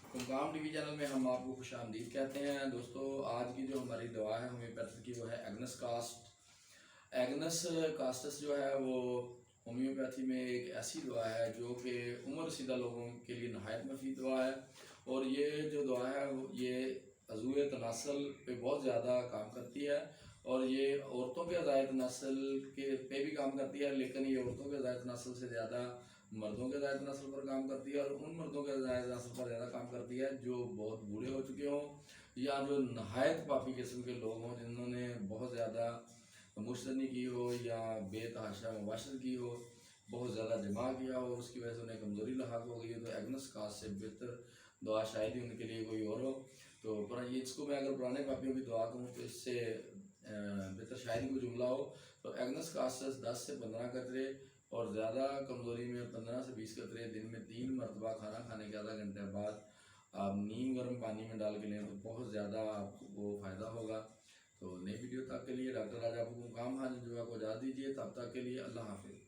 कुमकाम TV channel में हम आपको खुश आमदीद कहते हैं। दोस्तों, आज की जो हमारी दवा है होम्योपैथी की, वो है एग्नस कास्ट। एग्नस कास्टस जो है वो होम्योपैथी में एक ऐसी दवा है जो कि उम्र रसीदा लोगों के लिए नहायत मुफीद दवा है। और ये जो दवा है ये अज़ूए तनासल पे बहुत ज़्यादा काम करती है। और ये औरतों के अज़ाए तनासल के पे भी काम करती है, लेकिन ये औरतों के अज़ाए तनासल से ज़्यादा मर्दों के ज़ायद नस्ल पर काम करती है। और उन मर्दों के ज़ायद नस्ल पर ज़्यादा काम करती है जो बहुत बूढ़े हो चुके हों या जो नहायत पापी किस्म के लोग हों, जिन्होंने बहुत ज़्यादा मुश्तनी की हो या बेतहाशा मुबाशर की हो, बहुत ज़्यादा जमा किया हो, उसकी वजह से उन्हें कमज़ोरी लाक हो गई हो। तो एग्नस कास्ट से बेहतर दुआ शायद ही उनके लिए कोई और हो। तो पर ये इसको मैं अगर पुराने पापियों की दुआ कहूँ तो इससे बेहतर शायद ही कोई जुमला हो। तो एग्नस कास्ट 10 से 15 कतरे और ज़्यादा कमज़ोरी में 15 से 20 कतरे दिन में 3 मरतबा खाना खाने के आधा घंटे बाद आप नीम गर्म पानी में डाल के लें तो बहुत ज़्यादा आपको फ़ायदा होगा। तो नई वीडियो तक के लिए डॉक्टर राजा आपको काम हाजिर जो है को इजाज़त दीजिए। तब तक के लिए अल्लाह हाफिज़।